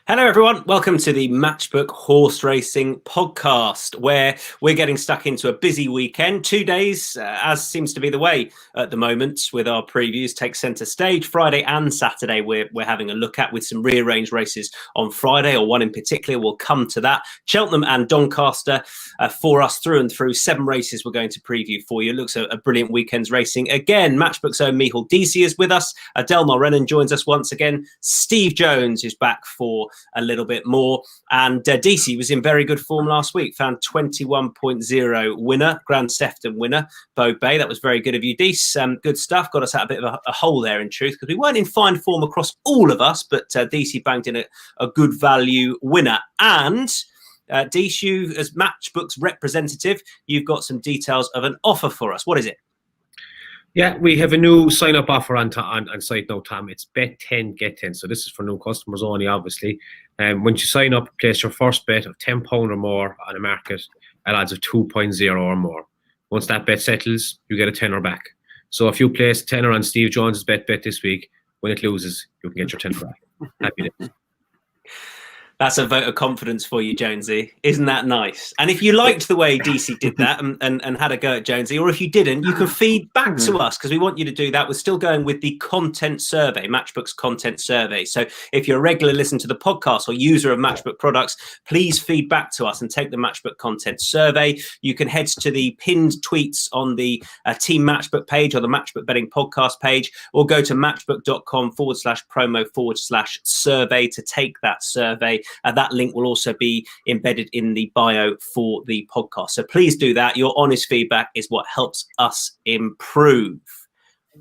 Hello, everyone. Welcome to the Matchbook Horse Racing podcast, where we're getting stuck into a busy weekend. 2 days, as seems to be the way at the moment, with our previews take centre stage. Friday and Saturday, we're having a look at with some rearranged races on Friday, or one in particular. We'll come to that. Cheltenham and Doncaster for us through and through. 7 races we're going to preview for you. It looks a brilliant weekend's racing. Again, Matchbook's own Micheál Deasy is with us. Adele Mulrennan joins us once again. Steve Jones is back for a little bit more, and Deasy was in very good form last week, found 21.0 winner, Grand Sefton winner, Bow Bay. That was very good of you, Deasy. Good stuff. Got us out a bit of a hole there, in truth, because we weren't in fine form across all of us, but Deasy banked in a good value winner. And Deasy, you as Matchbook's representative, you've got some details of an offer for us. What is it? Yeah, we have a new sign-up offer on site now, Tom. It's bet 10, get 10. So this is for new customers only, obviously. Once you sign up, place your first bet of £10 or more on a market at odds of 2.0 or more. Once that bet settles, you get a tenner back. So if you place a tenner on Steve Jones's bet this week, when it loses, you can get your tenner back. Happy days. That's a vote of confidence for you, Jonesy. Isn't that nice? And if you liked the way Deasy did that and had a go at Jonesy, or if you didn't, you can feed back to us, because we want you to do that. We're still going with the content survey, Matchbook's content survey. So if you're a regular listener to the podcast or user of Matchbook products, please feed back to us and take the Matchbook content survey. You can head to the pinned tweets on the Team Matchbook page or the Matchbook Betting podcast page, or go to matchbook.com/promo/survey to take that survey. That link will also be embedded in the bio for the podcast. So please do that. Your honest feedback is what helps us improve.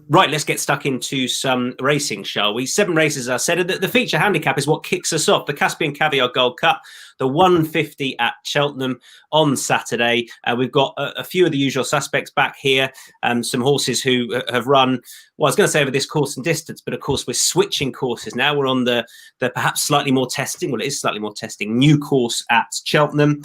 Right, let's get stuck into some racing, shall we? 7 races, as I said. The feature handicap is what kicks us off. The Caspian Caviar Gold Cup, the 150 at Cheltenham on Saturday. We've got a few of the usual suspects back here. Some horses who have run, well, I was going to say over this course and distance, but of course we're switching courses now. We're on the perhaps slightly more testing, well, it is slightly more testing, new course at Cheltenham.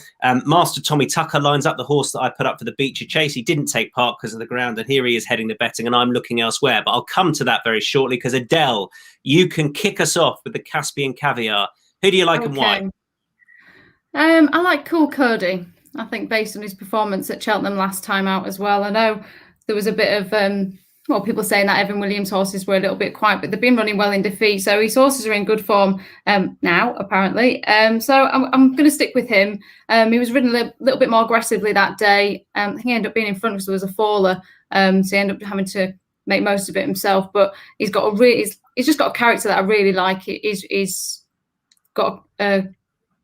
Master Tommy Tucker lines up the horse that I put up for the Beecher Chase. He didn't take part because of the ground, and here he is heading to betting, and I'm looking elsewhere. But I'll come to that very shortly, because Adele, you can kick us off with the Caspian Caviar. Who do you like and why? I like Cool Cody. I think based on his performance at Cheltenham last time out as well. I know there was a bit of people saying that Evan Williams' horses were a little bit quiet, but they've been running well in defeat. So his horses are in good form now, apparently. So I'm going to stick with him. He was ridden a little bit more aggressively that day. I think he ended up being in front because there was a faller. So he ended up having to make most of it himself. But he's just got a character that I really like. He's got a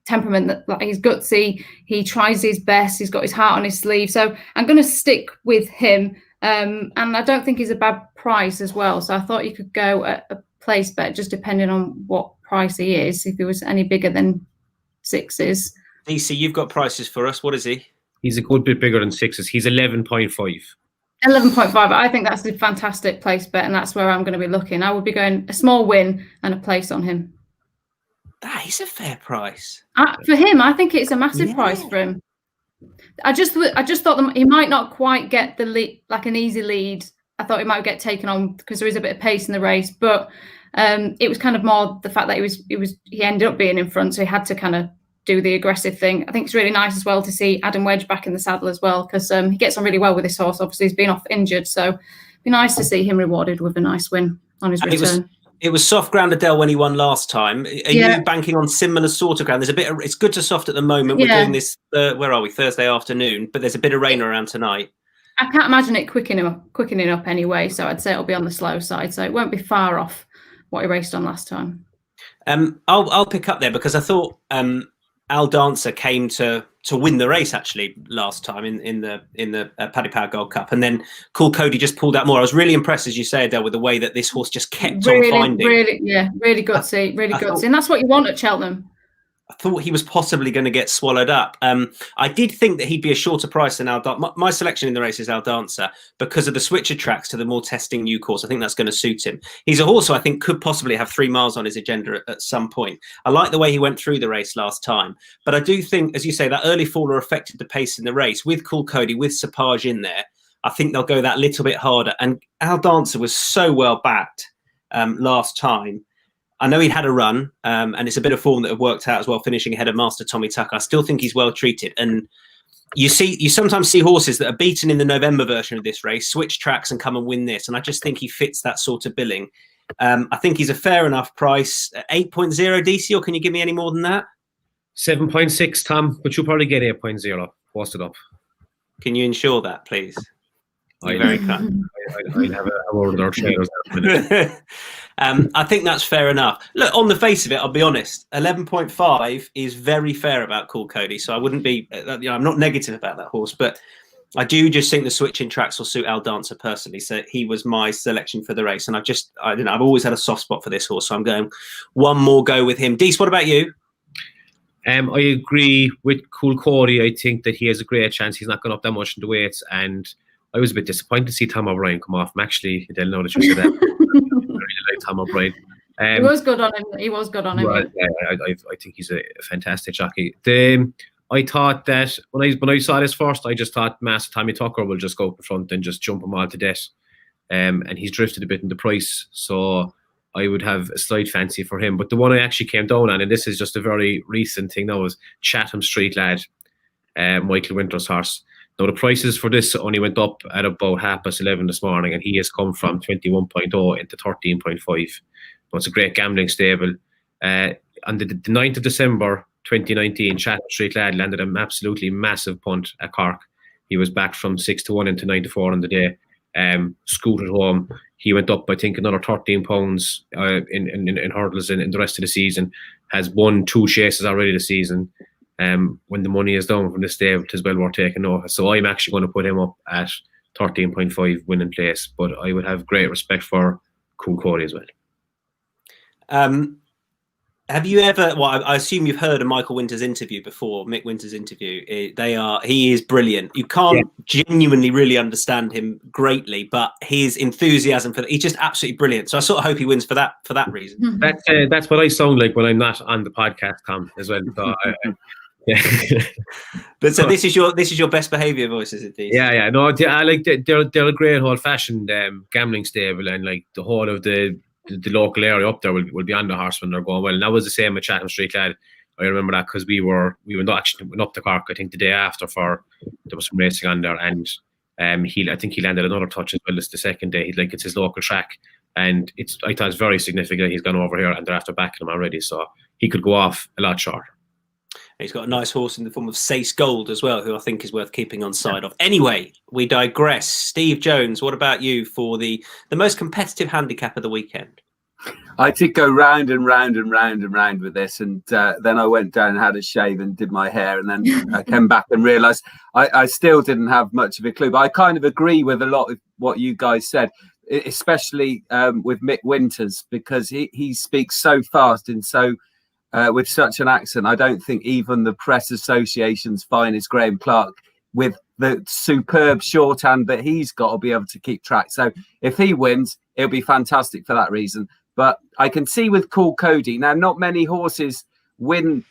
temperament that, like, he's gutsy. He tries his best. He's got his heart on his sleeve. So I'm going to stick with him. And I don't think he's a bad price as well. So I thought you could go at a place bet, just depending on what price he is. If he was any bigger than 6s. DC, you've got prices for us. What is he? He's a good bit bigger than 6s. He's 11.5. 11.5. I think that's a fantastic place bet, and that's where I'm going to be looking. I would be going a small win and a place on him. That is a fair price. For him, I think it's a massive price for him. I just thought that he might not quite get the lead, like an easy lead. I thought he might get taken on because there is a bit of pace in the race, but it was kind of more the fact that he ended up being in front, so he had to kind of do the aggressive thing. I think it's really nice as well to see Adam Wedge back in the saddle as well, because he gets on really well with this horse. Obviously, he's been off injured, so it'd be nice to see him rewarded with a nice win on his return. It was soft ground, Adele, when he won last time. Are you banking on similar sort of ground? There's a bit. It's good to soft at the moment. We're doing this. Where are we? Thursday afternoon. But there's a bit of rain around tonight. I can't imagine it quickening up anyway. So I'd say it'll be on the slow side. So it won't be far off what he raced on last time. I'll pick up there, because I thought Al Dancer came to win the race actually last time in the Paddy Power Gold Cup, and then Cool Cody just pulled out more. I was really impressed, as you say, Adele, with the way that this horse just kept on finding. Really gutsy, and that's what you want at Cheltenham. I thought he was possibly going to get swallowed up. I did think that he'd be a shorter price than Al Dancer. My selection in the race is Al Dancer because of the switcher tracks to the more testing new course. I think that's going to suit him. He's a horse who I think could possibly have 3 miles on his agenda at some point. I like the way he went through the race last time. But I do think, as you say, that early faller affected the pace in the race. With Cool Cody, with Sapage in there, I think they'll go that little bit harder. And Al Dancer was so well backed last time. I know he had a run, and it's a bit of form that have worked out as well, finishing ahead of Master Tommy Tucker. I still think he's well treated. And you sometimes see horses that are beaten in the November version of this race, switch tracks and come and win this. And I just think he fits that sort of billing. I think he's a fair enough price. 8.0 Deasy, or can you give me any more than that? 7.6, Tom, but you'll probably get 8.0 posted up. Can you ensure that, please? Very kind. I'd have a word with our traders. I think that's fair enough. Look, on the face of it, I'll be honest. 11.5 is very fair about Cool Cody. So I wouldn't be, I'm not negative about that horse, but I do just think the switching tracks will suit Al Dancer personally. So he was my selection for the race, and I've always had a soft spot for this horse. So I'm going one more go with him. Dees, what about you? I agree with Cool Cody. I think that he has a great chance. He's not going up that much in the weights, and I was a bit disappointed to see Tom O'Brien come off. I'm actually, Adele, know that you said that. I really like Tom O'Brien. He was good on him. He was good on him. Right, I think he's a fantastic jockey. I thought that when I saw this first, I just thought Master Tommy Tucker will just go up in front and just jump him all to death. And he's drifted a bit in the price, so I would have a slight fancy for him. But the one I actually came down on, and this is just a very recent thing now, is Chatham Street Lad, Michael Winter's horse. Now, the prices for this only went up at about 11:30 this morning, and he has come from 21.0 into 13.5. Now, it's a great gambling stable. On the 9th of December 2019, Chatham Street Lad landed an absolutely massive punt at Cork. He was back from 6-1 into 9-4 on the day. Scooted home. He went up, I think, another 13 pounds in hurdles in the rest of the season. Has won 2 chases already this season. When the money is down from this day, it is well worth taking notice. So I'm actually going to put him up at 13.5 winning place. But I would have great respect for Cool Cody as well. Have you ever? Well, I assume you've heard of Michael Winter's interview before. Mick Winter's interview. He is brilliant. You can't genuinely really understand him greatly, but his enthusiasm he's just absolutely brilliant. So I sort of hope he wins for that reason. That's what I sound like when I'm not on the podcast, Tom, as well. So, But so this is your best behaviour voice, is it? These? Yeah. No, I like they're a great old fashioned gambling stable, and like the whole of the local area up there will be on the horse when they're going well. And that was the same with Chatham Street Lad. I remember that because we went up to Cork, I think, the day after there was some racing on there, and I think he landed another touch as well as the second day. It's his local track, and I thought it's very significant he's gone over here and they're after backing him already, so he could go off a lot shorter. He's got a nice horse in the form of Sace Gold as well, who I think is worth keeping on side of. Anyway, we digress. Steve Jones, what about you for the most competitive handicap of the weekend? I did go round and round and round and round with this, and then I went down and had a shave and did my hair, and then I came back and realised I still didn't have much of a clue. But I kind of agree with a lot of what you guys said, especially with Mick Winters, because he speaks so fast and so with such an accent. I don't think even the Press Association's finest Graham Clark, with the superb shorthand that he's got, will be able to keep track. So if he wins, it'll be fantastic for that reason. But I can see with Cool Cody now, not many horses win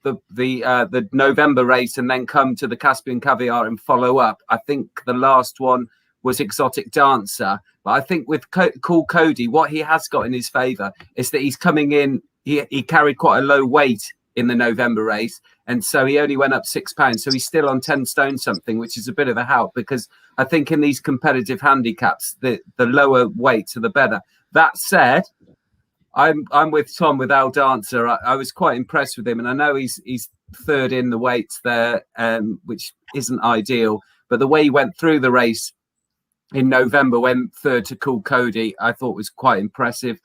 the November race and then come to the Caspian Caviar and follow up. I think the last one was Exotic Dancer. But I think with Cool Cody, what he has got in his favour is that he's coming in. He carried quite a low weight in the November race, and so he only went up £6. So he's still on 10 stone something, which is a bit of a help, because I think in these competitive handicaps, the lower weights are the better. That said, I'm with Tom with Al Dancer. I was quite impressed with him, and I know he's third in the weights there, which isn't ideal. But the way he went through the race in November, went third to Cool Cody, I thought was quite impressive.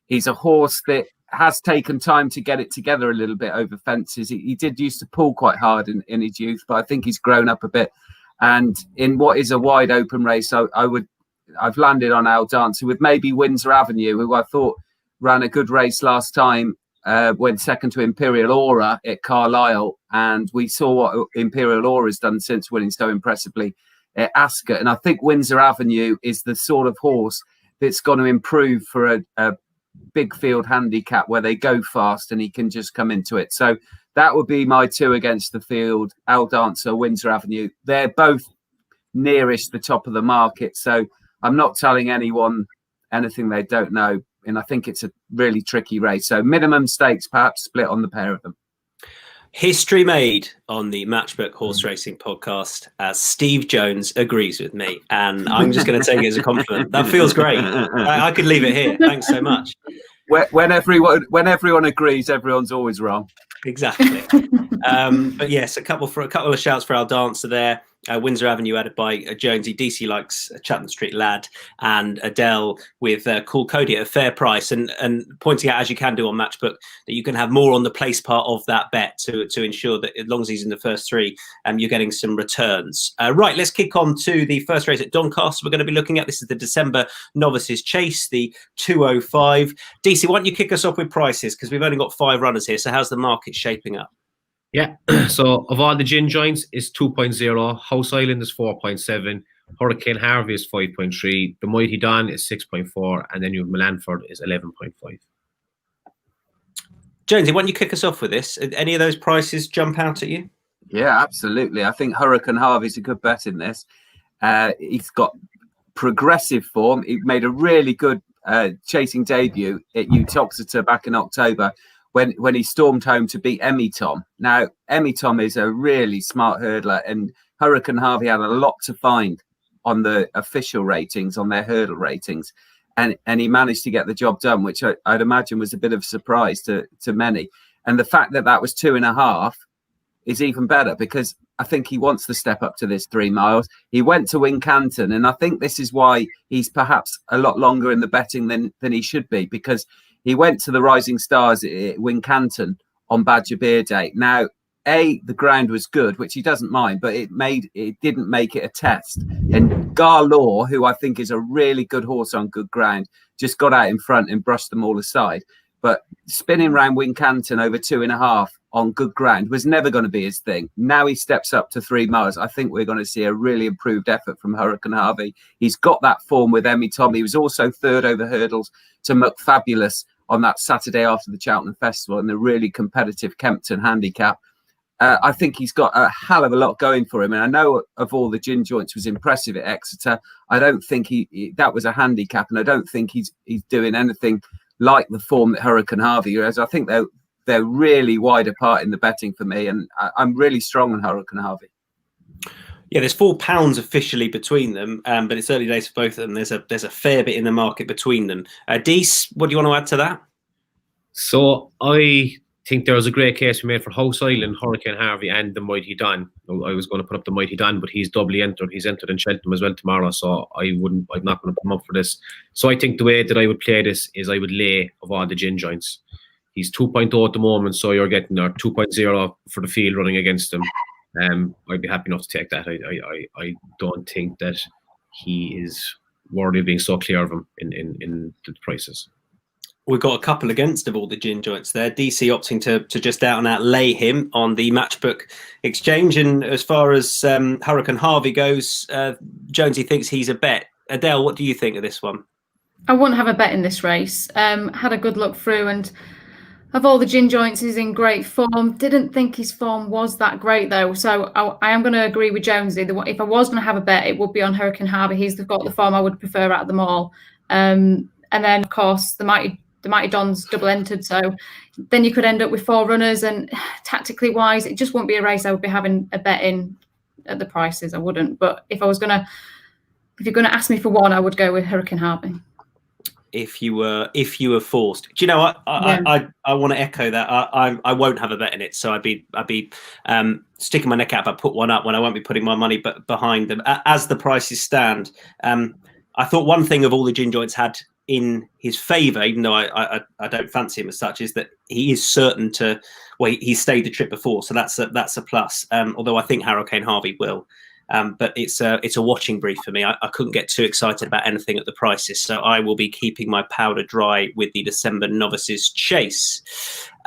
He's a horse that has taken time to get it together a little bit over fences. He did used to pull quite hard in his youth, but I think he's grown up a bit. And in what is a wide open race, I've landed on Al Dancer with maybe Windsor Avenue, who I thought ran a good race last time, went second to Imperial Aura at Carlisle. And we saw what Imperial Aura has done since winning so impressively at Ascot. And I think Windsor Avenue is the sort of horse that's going to improve for a big field handicap where they go fast and he can just come into it. So that would be my two against the field: Al Dancer, Windsor Avenue. They're both nearest the top of the market, so I'm not telling anyone anything they don't know. and I think it's a really tricky race. So minimum stakes, perhaps split on the pair of them. History made on the Matchbook Horse Racing podcast, as Steve Jones agrees with me, and I'm just going to take it as a compliment. That feels great. I could leave it here. Thanks so much. When everyone agrees, everyone's always wrong. Exactly. But yes, a couple of shouts for our dancer there. Windsor Avenue added by Jonesy. Deasy likes Cheltenham Street Lad, and Adele with Cool Cody at a fair price, and pointing out, as you can do on Matchbook, that you can have more on the place part of that bet to ensure that as long as he's in the first three, you're getting some returns. Right, let's kick on to the first race at Doncaster. We're going to be looking at this is the December Novices Chase, the 205. Deasy, why don't you kick us off with prices, because we've only got 5 runners here. So how's the market shaping up? Yeah, so of all the gin joints is 2.0, House Island is 4.7, Hurricane Harvey is 5.3, the Mighty Don is 6.4, and then you have Melanford is 11.5. Jonesy, why don't you kick us off with this? Any of those prices jump out at you? Yeah, absolutely. I think Hurricane Harvey's a good bet in this. He's got progressive form. He made a really good chasing debut at Uttoxeter back in October, when he stormed home to beat Emmy Tom. Now, Emmy Tom is a really smart hurdler, and Hurricane Harvey had a lot to find on the official ratings, on their hurdle ratings, and he managed to get the job done, which I'd imagine was a bit of a surprise to many. And the fact that was 2.5 is even better, because I think he wants to step up to this 3 miles. He went to Wincanton, and I think this is why he's perhaps a lot longer in the betting than he should be, because he went to the Rising Stars at Wincanton on Badger Beer Day. Now, the ground was good, which he doesn't mind, but it didn't make it a test. And Gar Law, who I think is a really good horse on good ground, just got out in front and brushed them all aside. But spinning round Wincanton over 2.5 on good ground was never going to be his thing. Now he steps up to 3 miles. I think we're going to see a really improved effort from Hurricane Harvey. He's got that form with Emmy Tom. He was also third over hurdles to McFabulous on that Saturday after the Cheltenham Festival in the really competitive Kempton handicap. I think he's got a hell of a lot going for him. And I know of all the gin joints was impressive at Exeter. I don't think that was a handicap, and I don't think he's doing anything like the form that Hurricane Harvey has. I think they're really wide apart in the betting for me, and I'm really strong on Hurricane Harvey. Yeah, there's £4 officially between them, but it's early days for both of them. There's a fair bit in the market between them. Dees, what do you want to add to that? So I think there was a great case we made for House Island, Hurricane Harvey, and the Mighty Don. I was going to put up the Mighty Don, but he's doubly entered. He's entered in Cheltenham as well tomorrow, so I'm not going to put him up for this. So I think the way that I would play this is I would lay of all the gin joints. He's 2.0 at the moment, so you're getting 2.0 for the field running against him. I'd be happy enough to take that. I don't think that he is worthy of being so clear of him in the prices. We've got a couple against of all the gin joints there. DC opting to just out and out lay him on the Matchbook exchange. And as far as Hurricane Harvey goes, Jonesy thinks he's a bet. Adele, what do you think of this one? I wouldn't have a bet in this race. Had a good look through, and of all the gin joints, he's in great form. Didn't think his form was that great, though. So I am going to agree with Jonesy. If I was going to have a bet, it would be on Hurricane Harvey. He's got the form I would prefer out of them all. And then, of course, the Mighty Don's double entered. So then you could end up with 4 runners. And tactically wise, it just wouldn't be a race I would be having a bet in at the prices. I wouldn't. But if you're going to ask me for one, I would go with Hurricane Harvey. If you were forced, do you know what? I want to echo that. I won't have a bet in it, so I'd be sticking my neck out if I put one up when I won't be putting my money behind them. As the prices stand, I thought one thing of all the gin joints had in his favour, even though I don't fancy him as such, is that he is certain to. Well, he stayed the trip before, so that's a plus. Although I think Hurricane Harvey will. But it's a watching brief for me. I couldn't get too excited about anything at the prices, so I will be keeping my powder dry with the December Novices Chase.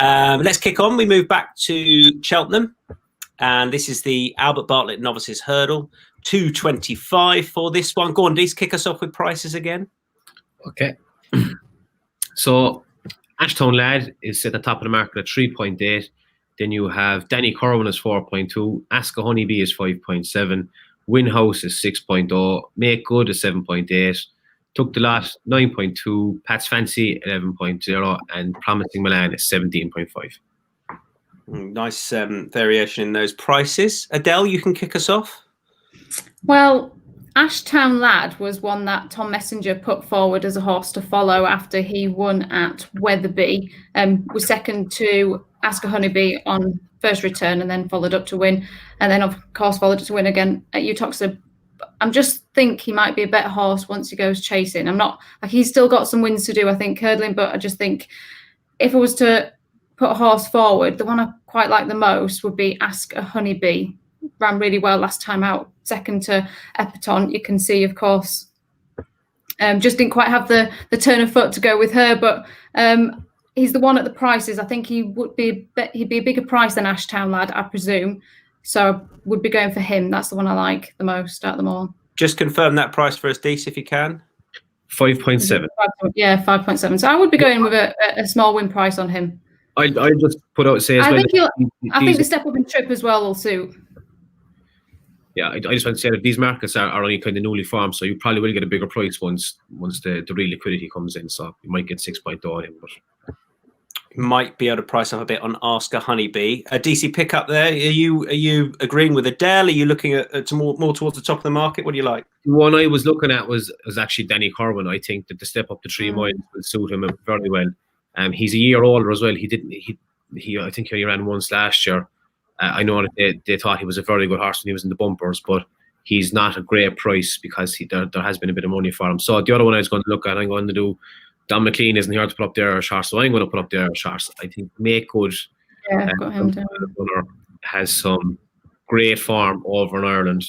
Let's kick on. We move back to Cheltenham, and this is the Albert Bartlett Novices Hurdle, 225 for this one. Go on, Dees, kick us off with prices again. Okay. So Ashtown Lad is at the top of the market at 3.8. Then you have Danny Corwin is 4.2, Aska Honeybee is 5.7, Winhouse is 6.0, Make Good is 7.8, Took the lot 9.2, Pat's Fancy 11.0, and Promising Milan is 17.5. Nice variation in those prices. Adele, you can kick us off. Well, Ashtown Lad was one that Tom Messenger put forward as a horse to follow after he won at Wetherby. Was second to Ask a Honeybee on first return and then followed up to win. And then, of course, followed up to win again at Uttoxeter. I just think he might be a better horse once he goes chasing. I'm not like he's still got some wins to do, I think, hurdling, but I just think if I was to put a horse forward, the one I quite like the most would be Ask a Honeybee. Ran really well last time out, second to Epatont. You can see, of course, just didn't quite have the turn of foot to go with her, but he's the one at the prices. I think he'd be a bigger price than Ashtown Lad, I presume. So I would be going for him. That's the one I like the most out of them all. Just confirm that price for us, Deasy, if you can. 5.7. Yeah, 5.7. So I would be going with a small win price on him. I just put out say as I well. think the step up in trip as well will suit. Yeah, I just want to say that these markets are only kind of newly formed, so you probably will get a bigger price once the real liquidity comes in. So you might get 6.0 on him, but might be able to price up a bit on Ask a Honeybee. A DC pick up there. Are you agreeing with Adele? Are you looking at more towards the top of the market? What do you like? The one I was looking at was actually Danny Corwin. I think that the step up to 3 miles will suit him very well. He's a year older as well. I think he ran once last year. I know that they thought he was a very good horse when he was in the bumpers, but he's not a great price because there has been a bit of money for him. So the other one I was going to look at, I'm going to do. Don McLean isn't here to put up the Irish horse, so I'm going to put up the Irish horse. I think Make Good got him down. has some great form over in Ireland.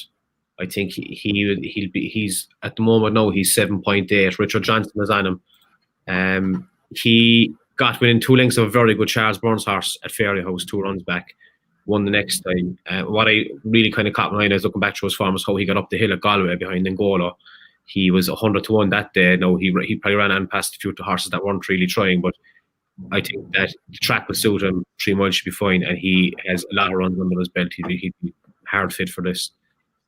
I think he's at the moment now he's 7.8. Richard Johnson is on him. He got within 2 lengths of a very good Charles Burns horse at Fairy House 2 runs back. Won the next time. What I really kind of caught my eye as looking back through his form was how he got up the hill at Galway behind Angola. He was 100-1 that day. No, he probably ran on past a few of the horses that weren't really trying, but I think that the track will suit him. 3 miles should be fine, and he has a lot of runs under his belt. He'd be hard fit for this,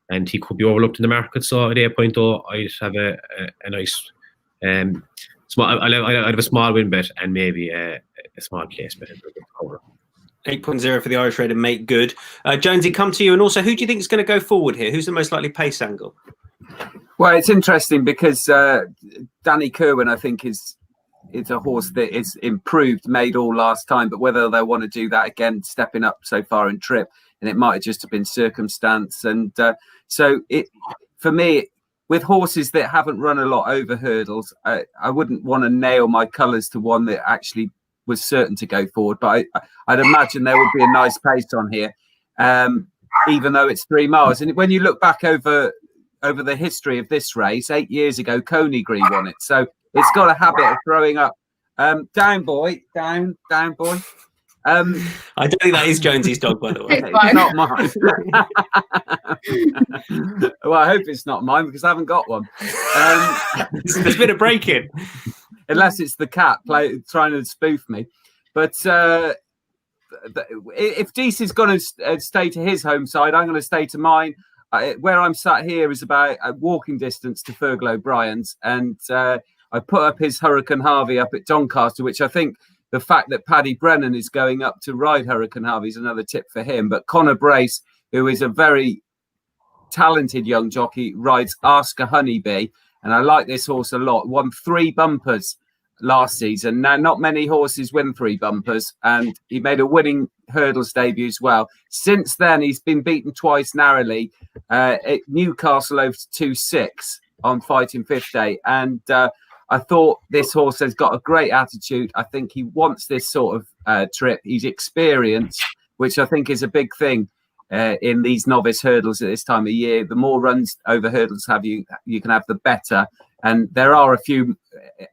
and he could be overlooked in the market. So at 8.0, I'd have a nice small. I'd have a small win bet and maybe a small place bet in the cover. 8.0 for the Irish Raider, Make Good. Jonesy, come to you. And also, who do you think is going to go forward here? Who's the most likely pace angle? Well, it's interesting because Danny Kerwin, I think, is a horse that is improved, made all last time. But whether they want to do that again, stepping up so far in trip, and it might have just have been circumstance. And so for me, with horses that haven't run a lot over hurdles, I wouldn't want to nail my colours to one that actually was certain to go forward, but I'd imagine there would be a nice pace on here, even though it's 3 miles. And when you look back over the history of this race, 8 years ago, Coneygree won it, so it's got a habit of throwing up. Down, boy, down, boy. I don't think that is Jonesy's dog, by the way. It's not mine. Well, I hope it's not mine because I haven't got one. There's been a break-in. Unless it's the cat trying to spoof me. But if Deasy's going to stay to his home side, I'm going to stay to mine. Where I'm sat here is about a walking distance to Fergal O'Brien's. And I put up his Hurricane Harvey up at Doncaster, which I think the fact that Paddy Brennan is going up to ride Hurricane Harvey is another tip for him. But Conor Brace, who is a very talented young jockey, rides Ask a Honeybee. And I like this horse a lot. Won 3 bumpers last season. Now, not many horses win 3 bumpers. And he made a winning hurdles debut as well. Since then, he's been beaten twice narrowly. At Newcastle over to 2-6 on Fighting Fifth Day. And I thought this horse has got a great attitude. I think he wants this sort of trip. He's experienced, which I think is a big thing. In these novice hurdles at this time of year, the more runs over hurdles you can have, the better. And there are a few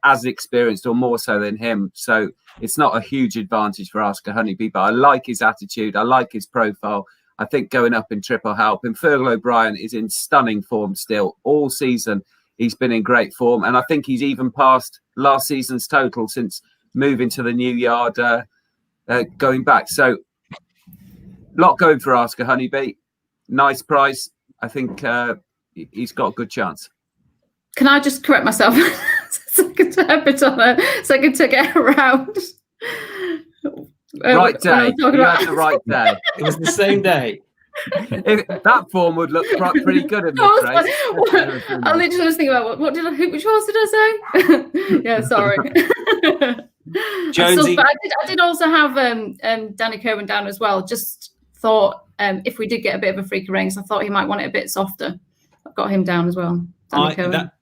as experienced or more so than him. So it's not a huge advantage for Ask a Honeybee, but I like his attitude. I like his profile. I think going up in trip will help. And Fergal O'Brien is in stunning form still. All season, he's been in great form. And I think he's even passed last season's total since moving to the new yard going back. So lot going for Ask a Honeybee. Nice price. I think he's got a good chance. Can I just correct myself? Second to get around. Right day. You had the right day. It was the same day. That form would look pretty good in this race. I literally was thinking about which horse did I say? Yeah, sorry. Jonesy. But I did also have Danny Cowan down as well. Just thought if we did get a bit of a freak of rain, I thought he might want it a bit softer. I've got him down as well.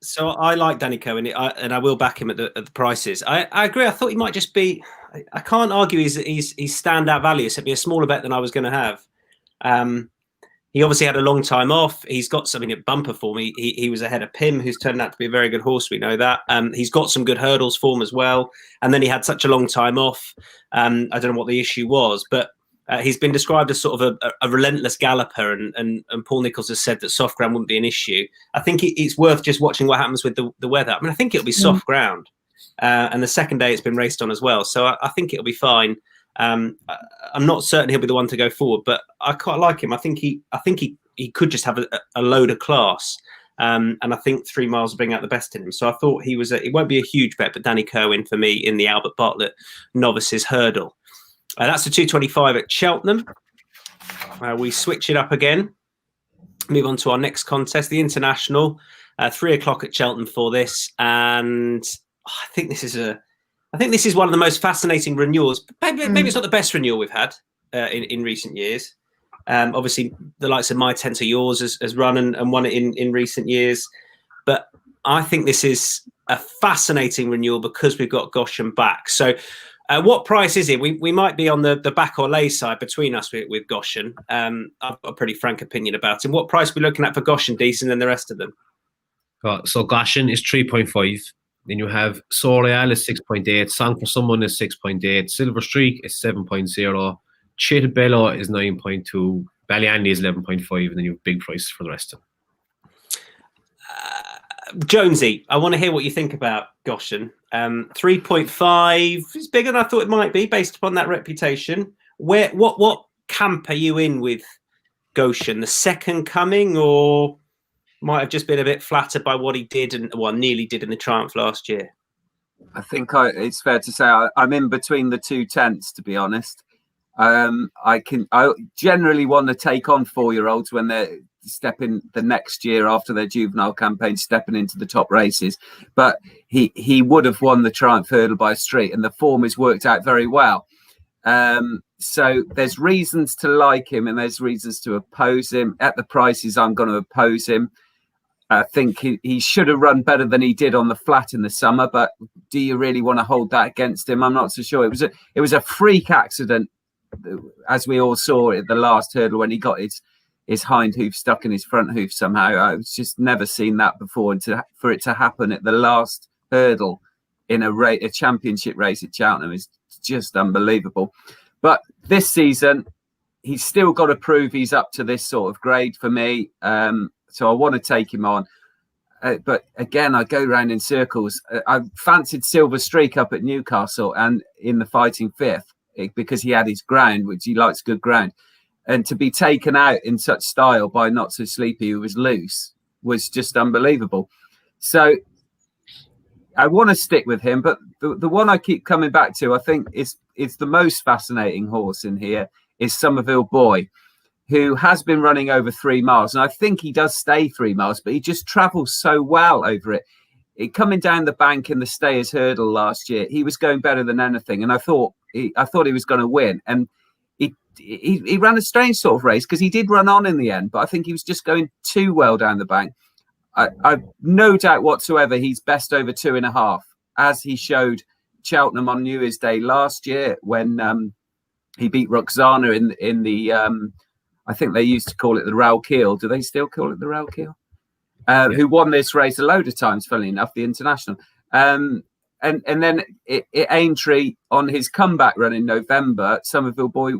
So I like Danny Cowan, and I will back him at the prices. I agree. I thought he might just be. I can't argue he's standout value. So it'd be a smaller bet than I was going to have. He obviously had a long time off. He's got something at bumper form. He was ahead of Pim, who's turned out to be a very good horse. We know that. He's got some good hurdles form as well. And then he had such a long time off. I don't know what the issue was, but he's been described as sort of a relentless galloper. And Paul Nicholls has said that soft ground wouldn't be an issue. I think it's worth just watching what happens with the weather. I mean, I think it'll be soft ground. And the second day it's been raced on as well. So I think it'll be fine. I'm not certain he'll be the one to go forward, but I quite like him. I think he could just have a load of class, and I think 3 miles will bring out the best in him. So I thought it won't be a huge bet, but Danny Cowan for me in the Albert Bartlett novices hurdle. That's the 225 at Cheltenham. We switch it up again. Move on to our next contest, the International. 3 o'clock at Cheltenham for this, and I think this is one of the most fascinating renewals. Maybe it's not the best renewal we've had in recent years. Obviously, the likes of My Tent Are Yours has run and won it in recent years. But I think this is a fascinating renewal because we've got Goshen back. So what price is it? We might be on the back or lay side between us with Goshen. I've got a pretty frank opinion about him. What price are we looking at for Goshen, Deasy, and the rest of them? So Goshen is 3.5. Then you have Soreal is 6.8, Song for Someone is 6.8, Silver Streak is 7.0, Chitabello is 9.2, Ballyandy is 11.5, and then you have big prices for the rest of them. Jonesy, I want to hear what you think about Goshen. 3.5 is bigger than I thought it might be based upon that reputation. What camp are you in with Goshen? The second coming, or might have just been a bit flattered by what he did and nearly did in the Triumph last year? I think it's fair to say I'm in between the two tents, to be honest. I generally want to take on 4-year-olds when they're stepping the next year after their juvenile campaign, stepping into the top races. But he would have won the Triumph Hurdle by street, and the form has worked out very well. So there's reasons to like him and there's reasons to oppose him. At the prices, I'm going to oppose him. I think he should have run better than he did on the flat in the summer, but do you really want to hold that against him? I'm not so sure. It was a freak accident, as we all saw at the last hurdle when he got his hind hoof stuck in his front hoof somehow. I've just never seen that before, and for it to happen at the last hurdle in a championship race at Cheltenham is just unbelievable. But this season, he's still got to prove he's up to this sort of grade for me. So I want to take him on. But again, I go round in circles. I fancied Silver Streak up at Newcastle and in the fighting fifth because he had his ground, which he likes good ground. And to be taken out in such style by Not So Sleepy, who was loose, was just unbelievable. So I want to stick with him. But the one I keep coming back to, I think, is the most fascinating horse in here, is Somerville Boy, who has been running over 3 miles. And I think he does stay 3 miles, but he just travels so well over it. Coming down the bank in the Stayers Hurdle last year, he was going better than anything. And I thought he was going to win. And he ran a strange sort of race because he did run on in the end, but I think he was just going too well down the bank. I've no doubt whatsoever he's best over 2.5, as he showed Cheltenham on New Year's Day last year when he beat Roxana in the I think they used to call it the Rowkeel. Do they still call it the Rowkeel? Who won this race a load of times, funnily enough, the International. And then at Aintree on his comeback run in November, Somerville Boy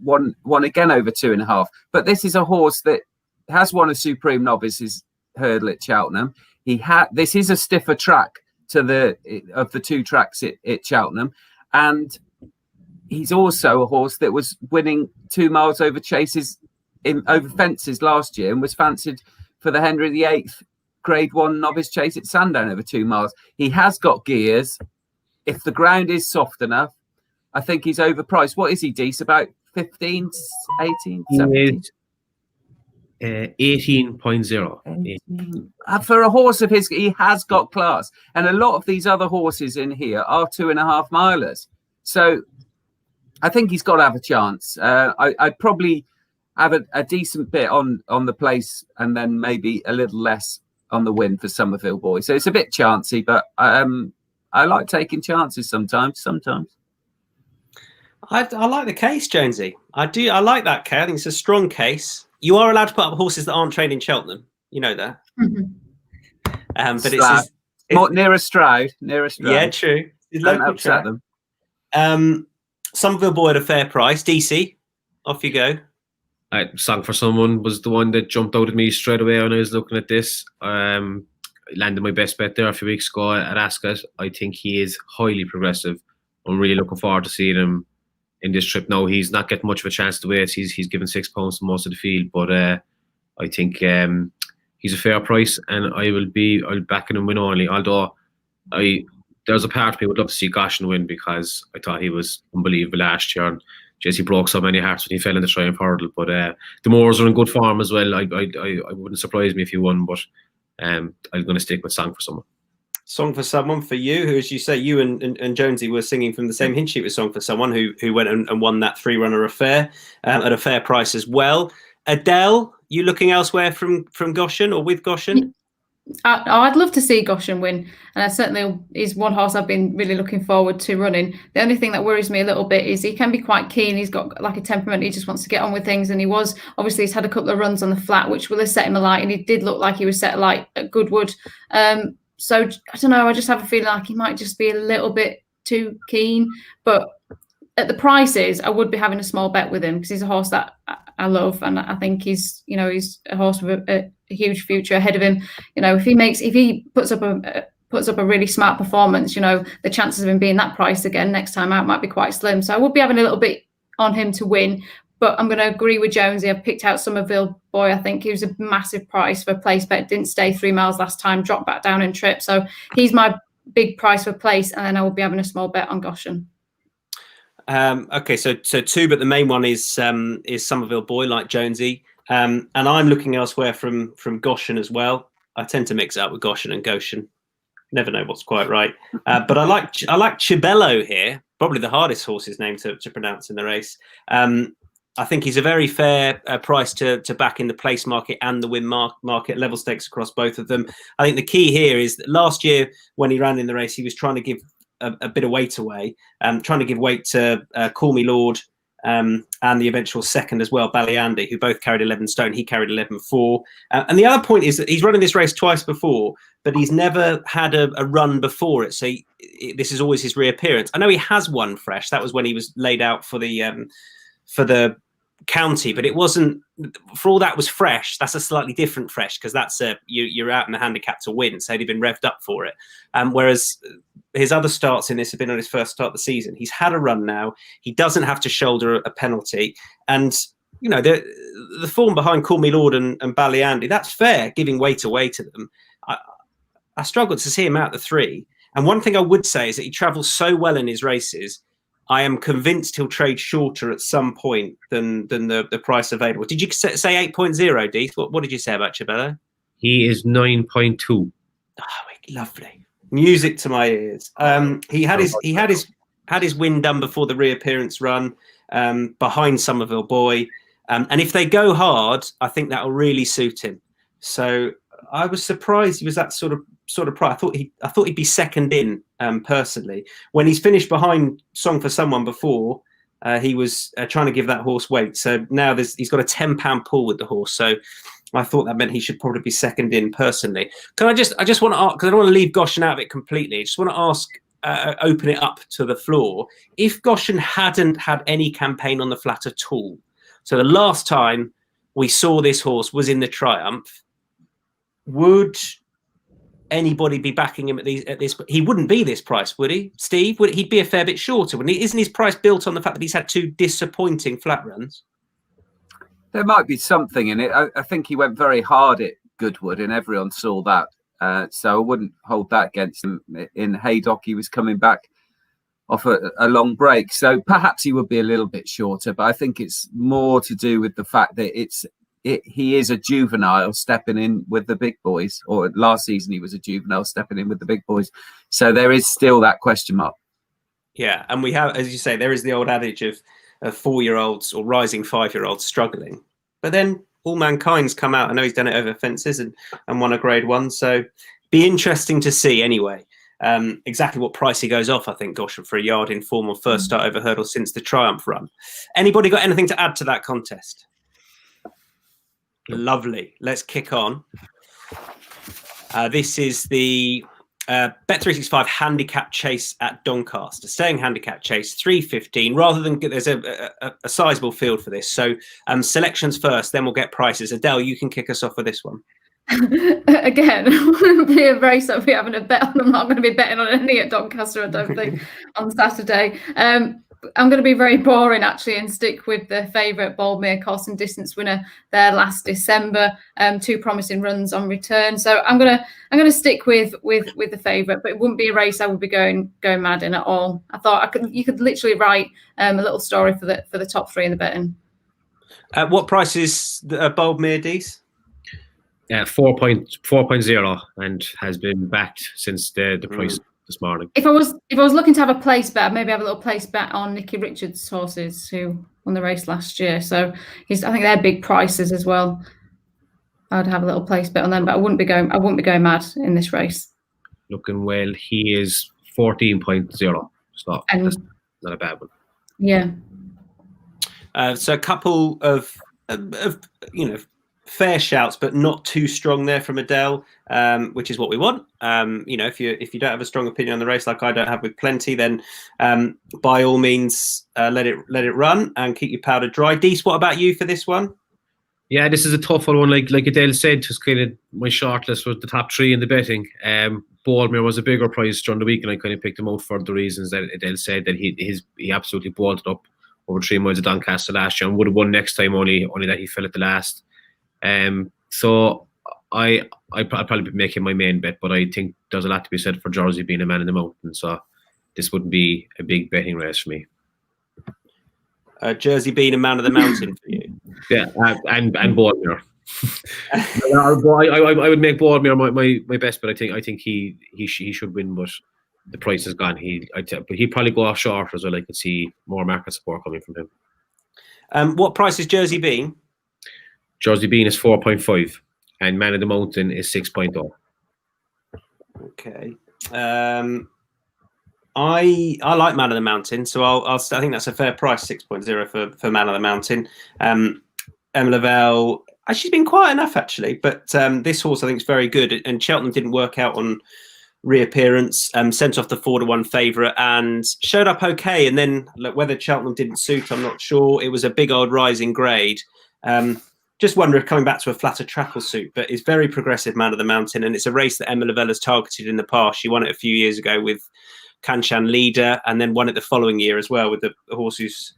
won again over 2.5. But this is a horse that has won a Supreme Novices hurdle at Cheltenham. This is a stiffer track of the two tracks at Cheltenham, and he's also a horse that was winning 2 miles over chases over fences last year and was fancied for the Henry VIII Grade 1 novice chase at Sandown over 2 miles. He has got gears. If the ground is soft enough, I think he's overpriced. What is he, Dees? About 15, 18, 17? 18.0. For a horse of his, he has got class. And a lot of these other horses in here are 2.5 milers. So I think he's got to have a chance. I'd probably have a decent bit on the place and then maybe a little less on the win for Somerville Boy. So it's a bit chancy, but I like taking chances sometimes. I like the case, Jonesy. I do. I like that case. I think it's a strong case. You are allowed to put up horses that aren't trained in Cheltenham. You know that. But Stroud. It's near a Stroud. Yeah, true. It's Don't local upset track. them. Somerville Boy at a fair price. Deasy, off you go. Song for Someone was the one that jumped out at me straight away when I was looking at this. I landed my best bet there a few weeks ago at Ascot. I think he is highly progressive. I'm really looking forward to seeing him in this trip. Now, he's not getting much of a chance to wait. He's given £6 to most of the field, but I think he's a fair price, and I'll back him win only. Although there's a part of me would love to see Goshen win, because I thought he was unbelievable last year. And Jesse broke so many hearts when he fell in the triumph hurdle. But the Moors are in good form as well. I wouldn't surprise me if he won, but I'm going to stick with Song for Someone. Song for Someone for you, who, as you say, you and Jonesy were singing from the same hint sheet with Song for Someone, who went and won that 3-runner affair at a fair price as well. Adele, you looking elsewhere from Goshen or with Goshen? I'd love to see Goshen win, and I certainly is one horse I've been really looking forward to running. The only thing that worries me a little bit is he can be quite keen. He's got like a temperament. He just wants to get on with things, and he's had a couple of runs on the flat, which will have set him alight, and he did look like he was set alight at Goodwood. So I don't know. I just have a feeling like he might just be a little bit too keen. But at the prices, I would be having a small bet with him, because he's a horse that I love, and I think he's a horse with a huge future ahead of him. If he puts up a really smart performance, the chances of him being that price again next time out might be quite slim. So I would be having a little bit on him to win. But I'm going to agree with Jonesy. I've picked out Somerville Boy. I think he was a massive price for place bet. Didn't stay 3 miles last time, dropped back down in trip. So he's my big price for place. And then I will be having a small bet on Goshen. Okay, so 2, but the main one is Somerville Boy, like Jonesy. And I'm looking elsewhere from Goshen as well. I tend to mix it up with Goshen and Goshen. Never know what's quite right. But I like Chibello here. Probably the hardest horse's name to pronounce in the race. I think he's a very fair price to back in the place market and the win market, level stakes across both of them. I think the key here is that last year when he ran in the race, he was trying to give a bit of weight away, trying to give weight to Call Me Lord and the eventual second as well, Ballyandy, who both carried 11 stone. He carried 11.4. And the other point is that he's running this race twice before, but he's never had a run before it. So this is always his reappearance. I know he has one fresh. That was when he was laid out for the county, but it wasn't, for all that was fresh. That's a slightly different fresh, because that's you're out in the handicap to win, so he'd been revved up for it. Whereas his other starts in this have been on his first start of the season. He's had a run now. He doesn't have to shoulder a penalty, and the form behind Call Me Lord and Ballyandy, that's fair, giving weight away to them. I struggled to see him out the 3. And one thing I would say is that he travels so well in his races. I am convinced he'll trade shorter at some point than the price available. Did you say 8.0, Deeth? What did you say about Chibello? He is 9.2. Oh, lovely. Music to my ears. He had his win done before the reappearance run, behind Somerville Boy. And if they go hard, I think that'll really suit him. So I was surprised he was that sort of price. I thought he'd be second in, personally. When he's finished behind Song for Someone before, he was trying to give that horse weight. So now he's got a £10 pull with the horse. So I thought that meant he should probably be second in, personally. I just want to ask, because I don't want to leave Goshen out of it completely. I just want to ask, open it up to the floor. If Goshen hadn't had any campaign on the flat at all, so the last time we saw this horse was in the Triumph, would anybody be backing him at this? He wouldn't be this price, would he, Steve? He'd be a fair bit shorter, wouldn't he? Isn't his price built on the fact that he's had 2 disappointing flat runs? There might be something in it. I think he went very hard at Goodwood, and everyone saw that. So I wouldn't hold that against him. In Haydock, he was coming back off a long break, so perhaps he would be a little bit shorter. But I think it's more to do with the fact that he is a juvenile stepping in with the big boys, or last season he was a juvenile stepping in with the big boys. So there is still that question mark. Yeah, and we have, as you say, there is the old adage of 4-year-olds or rising 5-year-olds struggling, but then all mankind's come out. I know he's done it over fences and won a Grade 1, so be interesting to see anyway exactly what price he goes off. I think, gosh, for a yard in form or first start over hurdle since the Triumph run. Anybody got anything to add to that contest? Lovely. Let's kick on. This is the Bet365 handicap chase at Doncaster. Staying handicap chase, 3:15. Rather than there's a sizable field for this. So selections first, then we'll get prices. Adele, you can kick us off with this one. Again, it will be a race that we're having a bet on. I'm not going to be betting on any at Doncaster, I don't think, on Saturday. I'm going to be very boring actually and stick with the favourite Boldmere course and distance winner there last December. 2 promising runs on return, so I'm going to stick with the favourite. But it wouldn't be a race I would be going mad in at all. I thought you could literally write a little story for the top 3 in the betting. What price is the Boldmere, Dees? 4.0 and has been backed since the price this morning. If I was looking to have a place bet, I'd maybe have a little place bet on Nicky Richards' horses who won the race last year. So I think they're big prices as well. I'd have a little place bet on them, but I wouldn't be going mad in this race. Looking well, he is 14.0. So that's not a bad one. Yeah. So a couple of fair shouts, but not too strong there from Adele, which is what we want. If you don't have a strong opinion on the race like I don't have with Plenty, then by all means let it run and keep your powder dry. Dees, what about you for this one? Yeah, this is a tough one. Like Adele said, just kind of my shortlist was the top 3 in the betting. Boldmere was a bigger prize during the week, and I kind of picked him out for the reasons that Adele said, that he absolutely bolted up over 3 miles of Doncaster last year and would have won next time, only that he fell at the last. So I'd probably be making my main bet, but I think there's a lot to be said for Jersey being a man in the mountain, so this wouldn't be a big betting race for me. Jersey being a man of the mountain for you? Yeah, and Boldmere. I would make Boldmere my best, but I think he should win, but the price is gone. But he'd probably go off short as well. I could see more market support coming from him. What price is Jersey being? Jersey Bean is 4.5 and Man of the Mountain is 6.0. Okay. I like Man of the Mountain, so I think that's a fair price, 6.0 for Man of the Mountain. Emma Lavelle, she's been quiet enough actually, but this horse I think is very good. And Cheltenham didn't work out on reappearance, sent off the 4-1 favourite and showed up okay. And then whether Cheltenham didn't suit, I'm not sure. It was a big old rising grade. Just wonder if coming back to a flatter track will suit, but it's very progressive Man of the Mountain, and it's a race that Emma Lavelle has targeted in the past. She won it a few years ago with Kanchan Leader, and then won it the following year as well with the horse who's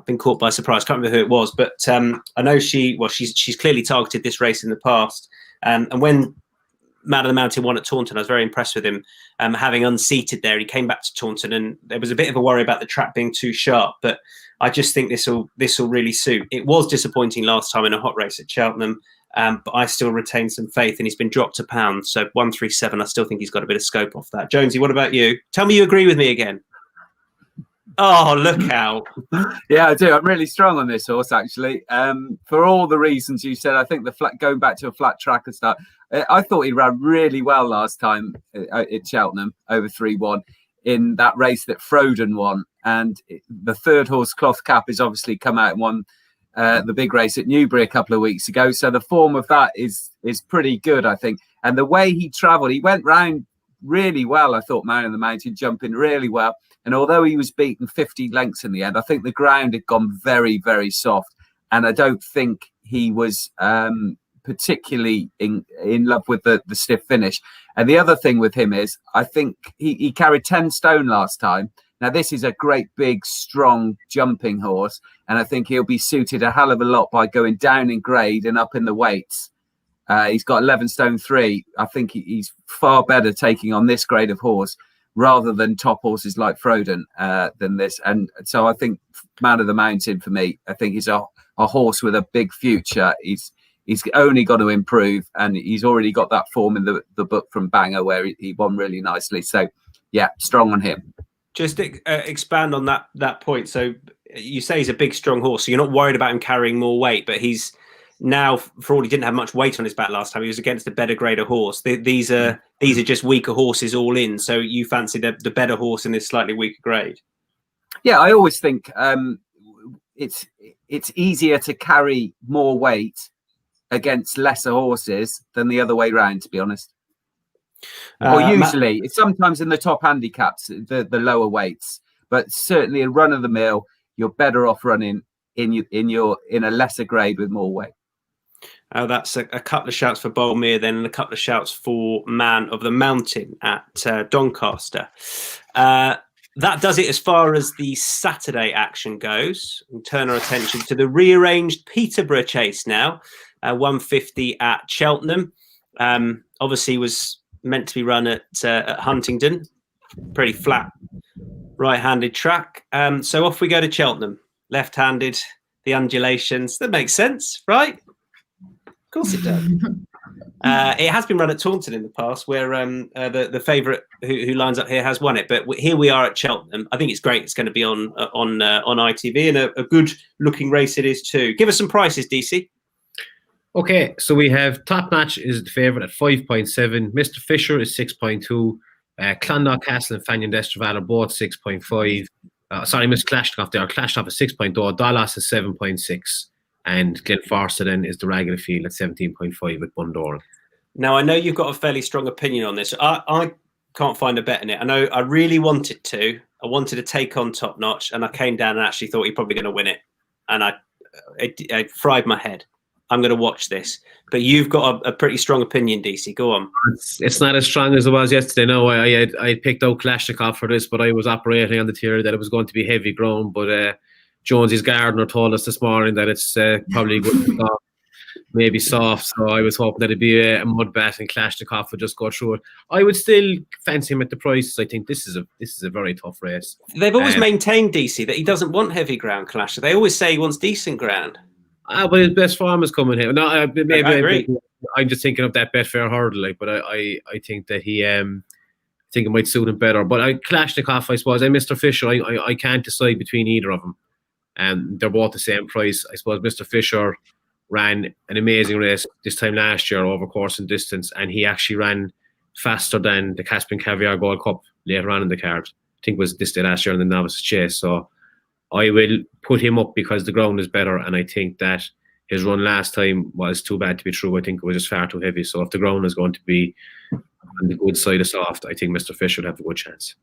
been caught by surprise. Can't remember who it was, but I know she's clearly targeted this race in the past. And when Man of the Mountain won at Taunton, I was very impressed with him. Having unseated there, he came back to Taunton, and there was a bit of a worry about the track being too sharp, but I just think this will really suit. It was disappointing last time in a hot race at Cheltenham, but I still retain some faith, and he's been dropped £1. So 137, I still think he's got a bit of scope off that. Jonesy, what about you? Tell me you agree with me again. Oh, look out. Yeah, I do. I'm really strong on this horse, actually. For all the reasons you said, I think going back to a flat track and stuff, I thought he ran really well last time at Cheltenham over 3-1 in that race that Froden won. And the third horse, Cloth Cap, has obviously come out and won the big race at Newbury a couple of weeks ago. So the form of that is pretty good, I think. And the way he travelled, he went round really well. I thought Man of the Mountain jumping really well. And although he was beaten 50 lengths in the end, I think the ground had gone very, very soft. And I don't think he was particularly in love with the stiff finish. And the other thing with him is, I think he carried 10 stone last time. Now, this is a great, big, strong jumping horse. And I think he'll be suited a hell of a lot by going down in grade and up in the weights. He's got 11 stone 3. I think he's far better taking on this grade of horse rather than top horses like Frodon than this. And so I think Man of the Mountain for me, I think he's a horse with a big future. He's only got to improve, and he's already got that form in the book from Bangor where he won really nicely. So yeah, strong on him. Just expand on that point. So you say he's a big, strong horse, so you're not worried about him carrying more weight, but he's now, for all he didn't have much weight on his back last time, he was against a better grade of horse. These are just weaker horses all in. So you fancy the better horse in this slightly weaker grade? Yeah, I always think it's easier to carry more weight against lesser horses than the other way round, to be honest. Or usually, it's sometimes in the top handicaps, the lower weights, but certainly a run of the mill, you're better off running in a lesser grade with more weight. That's a couple of shouts for Bolmere then, and a couple of shouts for Man of the Mountain at Doncaster. That does it as far as the Saturday action goes. We'll turn our attention to the rearranged Peterborough chase now. 150 at Cheltenham. Obviously was meant to be run at Huntingdon. Pretty flat right-handed track. So off we go to Cheltenham. Left-handed, the undulations. That makes sense, right? Of course it does. It has been run at Taunton in the past, where the favourite who lines up here has won it. But here we are at Cheltenham. I think it's great. It's going to be on ITV, and a good-looking race it is too. Give us some prices, Deasy. Okay, so we have Top Match is the favourite at 5.7. Mr. Fisher is 6.2. Clondalk Castle and Fanion Destraval are both 6.5. Sorry, Mr. Klashnikov there. Klashnikov is 6.0. Dallas is 7.6. And Glenfarsa then is the regular field at 17.5 with Bundoran. Now, I know you've got a fairly strong opinion on this. I can't find a bet in it. I know I really wanted to. I wanted to take on Top Notch, and I came down and actually thought he's probably going to win it. And I fried my head. I'm going to watch this. But you've got a pretty strong opinion, DC. Go on. It's not as strong as it was yesterday. No, I picked out Kalashnikov for this, but I was operating on the theory that it was going to be heavy ground. But Jonesy's gardener told us this morning that it's probably going to be soft, maybe soft. So I was hoping that it'd be a mud bat and Kalashnikov would just go through it. I would still fancy him at the prices. I think this is a very tough race. They've always maintained, DC, that he doesn't want heavy ground, Kalashnikov. They always say he wants decent ground. But his best form is coming here. No, maybe I agree. I'm just thinking of that Betfair hurdle, but I think that he I think it might suit him better. But Kalashnikov, I suppose, and Mr. Fisher, I can't decide between either of them. They're both the same price. I suppose Mr. Fisher ran an amazing race this time last year over course and distance, and he actually ran faster than the Caspian Caviar Gold Cup later on in the card. I think it was this day last year in the novices chase. So I will put him up because the ground is better, and I think that his run last time was too bad to be true. I think it was just far too heavy. So if the ground is going to be on the good side of soft, I think Mr. Fisher would have a good chance.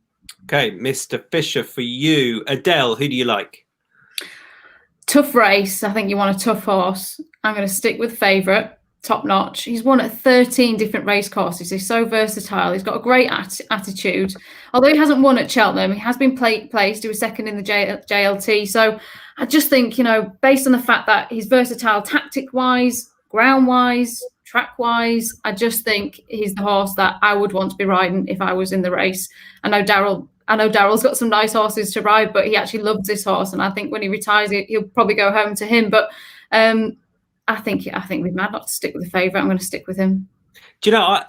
Okay, Mr. Fisher for you. Adele, who do you like? Tough race. I think you want a tough horse. I'm going to stick with favourite, Top Notch. He's won at 13 different race courses. He's so versatile. He's got a great attitude. Although he hasn't won at Cheltenham, he has been placed. He was second in the JLT. So I just think, based on the fact that he's versatile tactic-wise, ground-wise, track-wise, I just think he's the horse that I would want to be riding if I was in the race. I know Daryl's got some nice horses to ride, but he actually loves this horse, and I think when he retires, he'll probably go home to him. But I think we might not stick with the favourite. I'm going to stick with him. Do you know?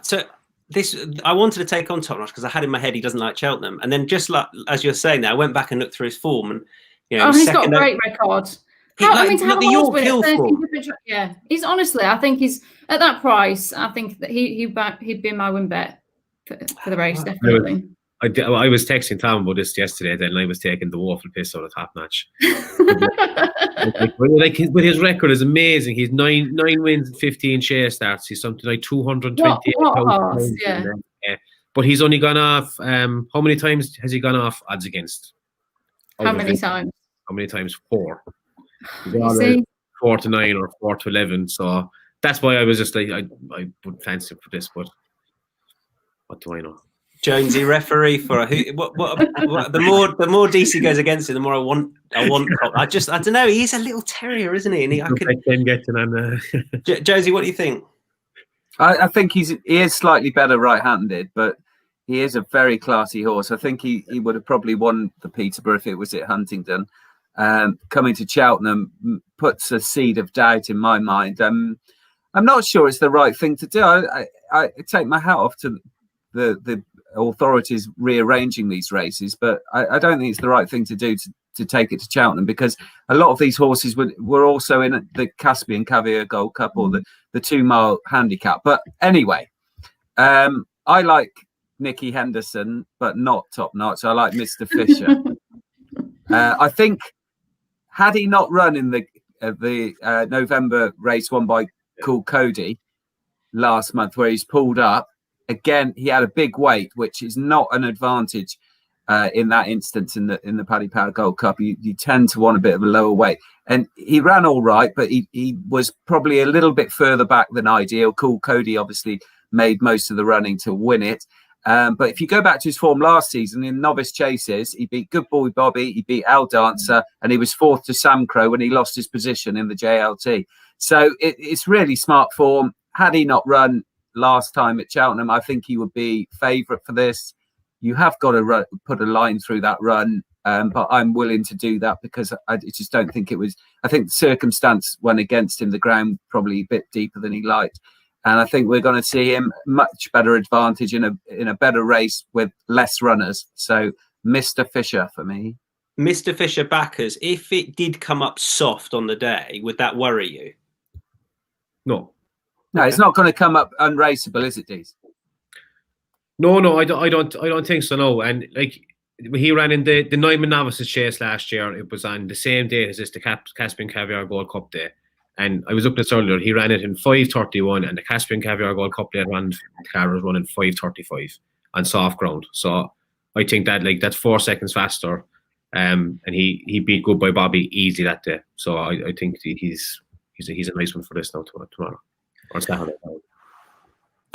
I wanted to take on Top Notch because I had in my head he doesn't like Cheltenham, and then just like as you're saying that, I went back and looked through his form, and he's got a great record. To have a horse win at 13 different he's honestly, I think he's at that price. I think that he'd be my win bet for the race, definitely. I was texting Tom about this yesterday, then I was taking the waffle piss out of Top Notch. But his record is amazing. He's nine wins and 15 chase starts. He's something like 228. Yeah. But he's only gone off. How many times has he gone off odds against? How many times? How many times? 4. 4 to 9 or 4 to 11. So that's why I was just like, I would fancy him for this, but what do I know? Jonesy referee for the more DC goes against it, the more I want. I don't know. He's a little terrier, isn't he? And Jonesy, what do you think? I think he is slightly better right-handed, but he is a very classy horse. I think he would have probably won the Peterborough if it was at Huntingdon. Coming to Cheltenham puts a seed of doubt in my mind. I'm not sure it's the right thing to do. I take my hat off to the authorities rearranging these races, but I don't think it's the right thing to do to take it to Cheltenham, because a lot of these horses were also in the Caspian Caviar Gold Cup or the 2 mile handicap. But anyway, I like Nicky Henderson, but not top notch. I like Mr. Fisher. I think had he not run in the November race won by Cool Cody last month, where he's pulled up again, he had a big weight, which is not an advantage in that instance in the Paddy Power Gold Cup. You tend to want a bit of a lower weight, and he ran all right, but he was probably a little bit further back than ideal. Cool Cody obviously made most of the running to win it. But if you go back to his form last season in novice chases, he beat Good Boy Bobby, he beat Al Dancer, and he was 4th to Sam Crow when he lost his position in the JLT. So it's really smart form. Had he not run last time at Cheltenham, I think he would be favourite for this. You have got to put a line through that run, but I'm willing to do that because I just don't think it was. I think the circumstance went against him. The ground probably a bit deeper than he liked. And I think we're going to see him much better advantage in a better race with less runners. So Mr. Fisher for me. Mr. Fisher backers, if it did come up soft on the day, would that worry you? No. No, it's not going to come up unraceable, is it, Dees? No, I don't think so. No, and like he ran in the Neumann Novices Chase last year. It was on the same day as the Caspian Caviar Gold Cup day. And I was looking at this earlier. He ran it in 5:31, and the Caspian Caviar Gold Cup day car was running 5:35 on soft ground. So I think that that's 4 seconds faster. And he beat Good Boy Bobby easily that day. So I think he's a nice one for this now tomorrow or Saturday.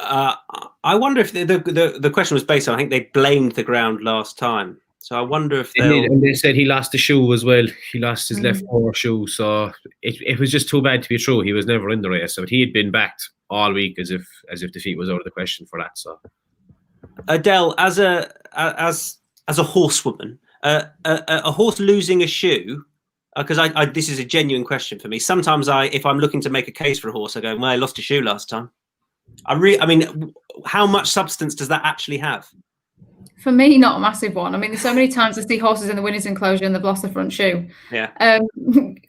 I wonder if the question was based on, I think they blamed the ground last time. So I wonder if and they said he lost the shoe as well. He lost his left lower shoe. So it was just too bad to be true. He was never in the race. So he had been backed all week as if defeat was out of the question for that. So Adele, as a horsewoman, a horse losing a shoe, because this is a genuine question for me. Sometimes if I'm looking to make a case for a horse, I go, well, I lost a shoe last time. I mean, how much substance does that actually have? For me, not a massive one. I mean, there's so many times I see horses in the winner's enclosure and they've lost the front shoe. Yeah.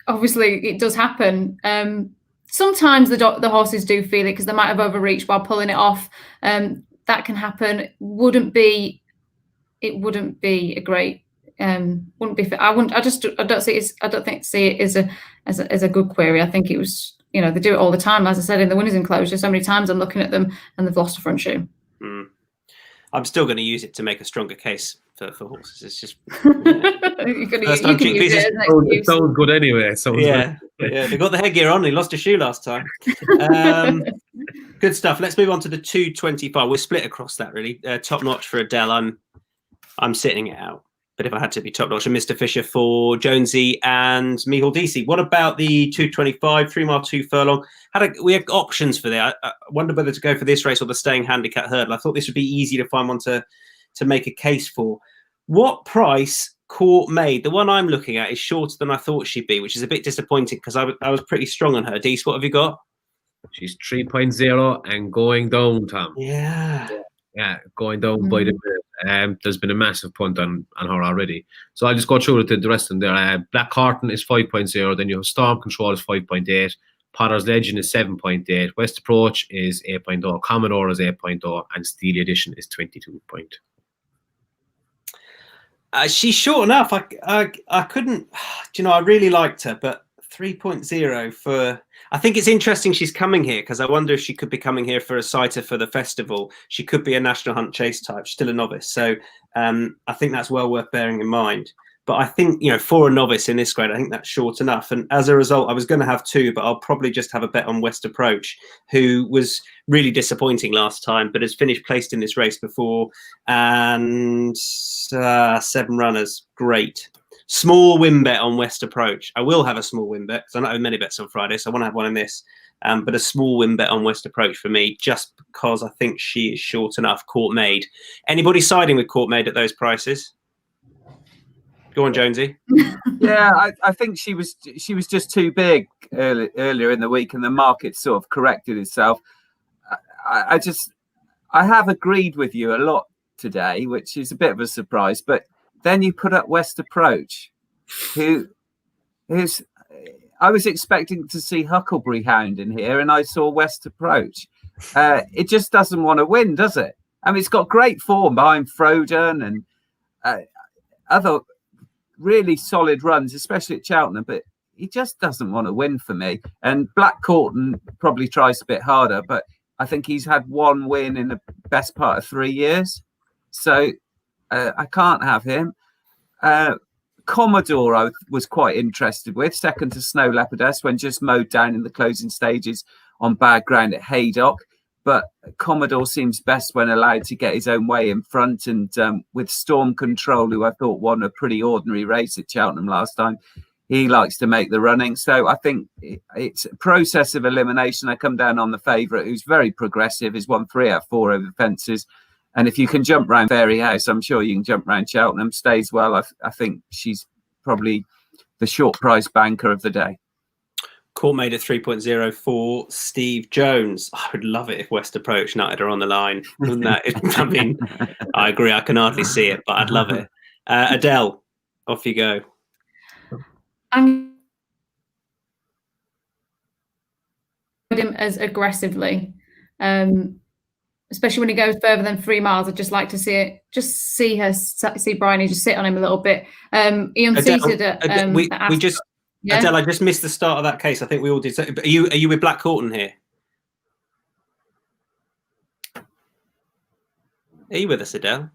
Obviously, it does happen. Sometimes the horses do feel it because they might have overreached while pulling it off. That can happen. It wouldn't be a great. Wouldn't be. I don't see it as a good query. I think it was. They do it all the time. As I said, in the winner's enclosure, so many times I'm looking at them and they've lost a front shoe. I'm still going to use it to make a stronger case for horses. It's just it sounds good anyway. Yeah, they got the headgear on. He lost a shoe last time. Good stuff. Let's move on to the 225. We're split across that really. Top notch for Adele. I'm sitting it out. But if I had to be top notch, and Mr. Fisher for Jonesy and Micheál Deasy. What about the 225, 3 mile, 2 furlong? We had options for that. I wonder whether to go for this race or the staying handicap hurdle. I thought this would be easy to find one to make a case for. What price Court made? The one I'm looking at is shorter than I thought she'd be, which is a bit disappointing because I was pretty strong on her. Dees, what have you got? She's 3.0 and going down, Tom. Yeah, going down by the minute. There's been a massive punt on her already. So I'll just go through the rest of them there. Black Carton is 5.0. Then you have Storm Control is 5.8. Potter's Legend is 7.8. West Approach is 8.0. Commodore is 8.0. And Steely Edition is 22. She's short enough. I couldn't, I really liked her, but 3.0 for... I think it's interesting she's coming here because I wonder if she could be coming here for a sighter for the festival. She could be a National Hunt Chase type. She's still a novice. So I think that's well worth bearing in mind. But I think, for a novice in this grade, I think that's short enough. And as a result, I was going to have 2, but I'll probably just have a bet on West Approach, who was really disappointing last time, but has finished placed in this race before. And 7 runners. Great. Small win bet on West Approach. I will have a small win bet because I don't have many bets on Friday, so I want to have one in this. but a small win bet on West Approach for me, just because I think she is short enough. Court Made. Anybody siding with Court Made at those prices? Go on, Jonesy. Yeah, I think she was just too big earlier in the week, and the market sort of corrected itself. I have agreed with you a lot today, which is a bit of a surprise. But then you put up West Approach, who's I was expecting to see Huckleberry Hound in here, and I saw West Approach. It just doesn't want to win, does it? I mean, it's got great form behind Froden and other really solid runs, especially at Cheltenham, but he just doesn't want to win for me. And Black Corton probably tries a bit harder, but I think he's had one win in the best part of 3 years. So I can't have him. Commodore I was quite interested with, second to Snow Leopardess when just mowed down in the closing stages on bad ground at Haydock. But Commodore seems best when allowed to get his own way in front. And with Storm Control, who I thought won a pretty ordinary race at Cheltenham last time, he likes to make the running. So I think it's a process of elimination. I come down on the favourite, who's very progressive. He's won 3 out of 4 over fences. And if you can jump round Fairy House, I'm sure you can jump round Cheltenham. Stays well. I think she's probably the short price banker of the day. Court Made at 3.0 for Steve Jones. I would love it if West Approach nutted her on the line. Wouldn't that? I mean, I agree. I can hardly see it, but I'd love it. Adele, off you go. I'm him as aggressively, especially when he goes further than 3 miles. I'd just like to see it. Just see Bryony just sit on him a little bit. He unseated at we just. Yeah. Adele, I just missed the start of that case. I think we all did. Are you with Black Corton here? Are you with us, Adele?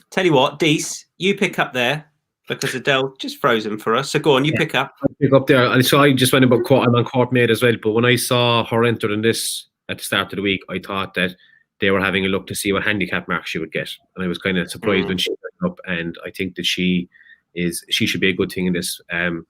Tell you what, Deasy, you pick up there because Adele just frozen for us. So go on, you pick up. I'll pick up there. And so I just went about I'm on Court Made as well. But when I saw her enter in this at the start of the week, I thought that they were having a look to see what handicap mark she would get. And I was kind of surprised when she went up. And I think that she should be a good thing in this.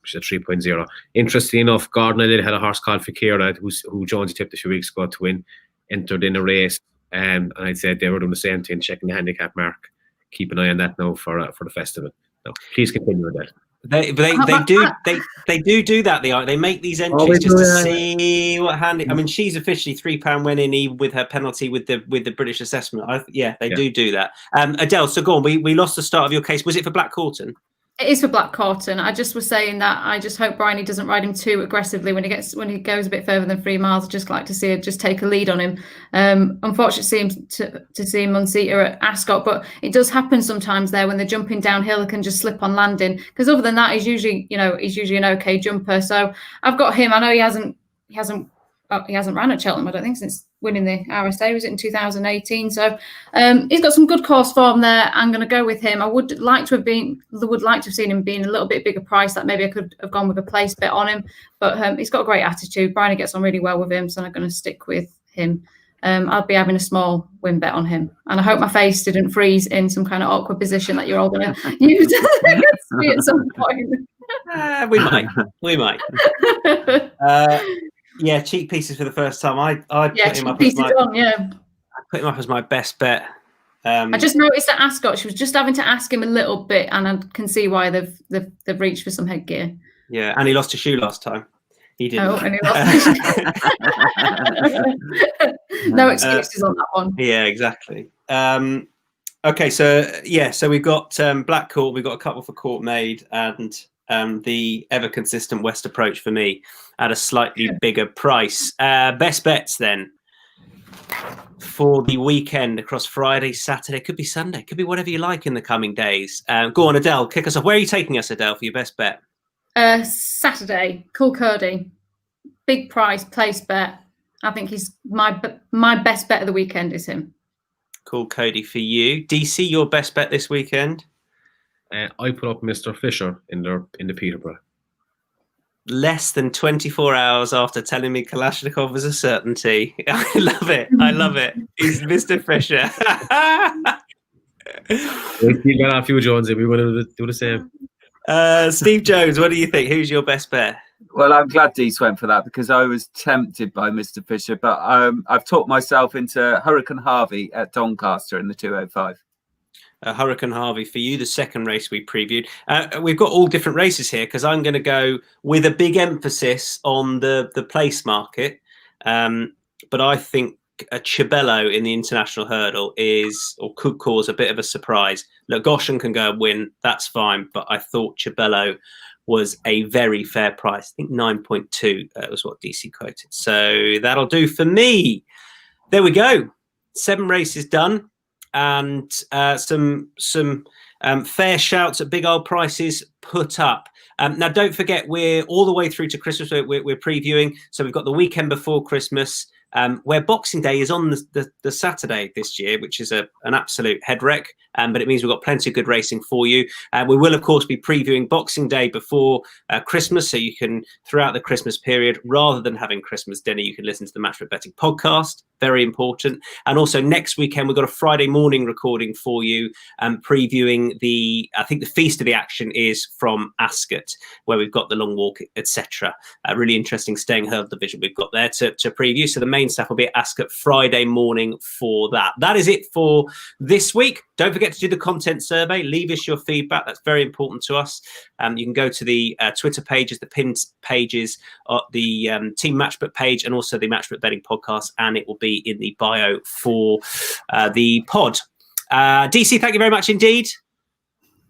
She's at 3.0. Interestingly enough, Gordon Elliott had a horse called Fakira, who Jonesy tipped a few weeks ago to win, entered in a race, and I said they were doing the same thing, checking the handicap mark. Keep an eye on that now for the festival. No, please continue with that. They do that. They make these entries just to see what handy. I mean, she's officially £3 winning even with her penalty with the British assessment. They do that. Adele, so go on. We lost the start of your case. Was it for Black Corton? It is for Black Corton. I just was saying that I just hope Bryony doesn't ride him too aggressively when he goes a bit further than 3 miles. I'd just like to see her just take a lead on him. Unfortunately, to see him unseat her at Ascot, but it does happen sometimes there when they're jumping downhill, it can just slip on landing. Because other than that, he's usually an okay jumper. So I've got him. I know he hasn't ran at Cheltenham, I don't think, since winning the RSA. Was it in 2018? So he's got some good course form there. I'm going to go with him. I would like to have seen him being a little bit bigger price. That maybe I could have gone with a place bet on him. But he's got a great attitude. Bryony gets on really well with him, so I'm going to stick with him. I'll be having a small win bet on him. And I hope my face didn't freeze in some kind of awkward position that you're all going to use against me at some point. We might. Yeah, cheek pieces for the first time. I put him up as my best bet. I just noticed that Ascot, she was just having to ask him a little bit, and I can see why they've reached for some headgear. Yeah, and he lost a shoe last time. He didn't. Oh, and he lost no excuses on that one. Yeah, exactly. Okay, so we've got Black Court, we've got a couple for Court Made, and the ever consistent West Approach for me at a slightly bigger price. Best bets then for the weekend across Friday, Saturday, could be Sunday, could be whatever you like in the coming days. Go on, Adele, kick us off. Where are you taking us, Adele, for your best bet? Saturday, Cool Curdy, big price, place bet. I think he's my best bet of the weekend is him. Cool Cody for you. Deasy, your best bet this weekend? I put up Mr. Fisher in the Peterborough. Less than 24 hours after telling me Kalashnikov was a certainty. I love it. He's Mr. Fisher. You got a few Jones, and we want to do the same. Steve Jones, what do you think? Who's your best bet? Well, I'm glad Dees went for that because I was tempted by Mr. Fisher, but I've talked myself into Hurricane Harvey at Doncaster in the 205. Hurricane Harvey for you, the second race we previewed. We've got all different races here because I'm going to go with a big emphasis on the place market. But I think a Chibello in the international hurdle is, or could cause a bit of a surprise. Look, Goshen can go and win, that's fine. But I thought Chibello was a very fair price. I think 9.2 was what DC quoted. So that'll do for me. There we go. 7 races done. And some fair shouts at big old prices put up. Now, don't forget, we're all the way through to Christmas. We're previewing. So we've got the weekend before Christmas, where Boxing Day is on the Saturday this year, which is an absolute head wreck. But it means we've got plenty of good racing for you. We will, of course, be previewing Boxing Day before Christmas. So you can, throughout the Christmas period, rather than having Christmas dinner, you can listen to the Matchbook Betting podcast. Very important. And also next weekend, we've got a Friday morning recording for you, previewing I think the Feast of the Action is from Ascot, where we've got the long walk, etc. Really interesting staying hurdle division we've got there to preview. So the main stuff will be at Ascot Friday morning for that. That is it for this week. Don't forget to do the content survey. Leave us your feedback. That's very important to us. You can go to the Twitter pages, the pinned pages, the Team Matchbook page, and also the Matchbook Betting podcast, and it will be in the bio for the pod. DC, thank you very much indeed.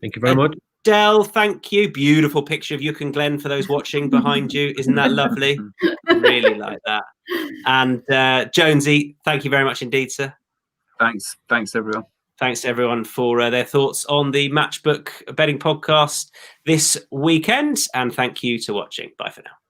Thank you very much. Adele, thank you. Beautiful picture of Yuk and Glenn for those watching behind you. Isn't that lovely? Really like that. And Jonesy, thank you very much indeed, sir. Thanks everyone. Thanks to everyone for their thoughts on the Matchbook Betting podcast this weekend. And thank you to watching. Bye for now.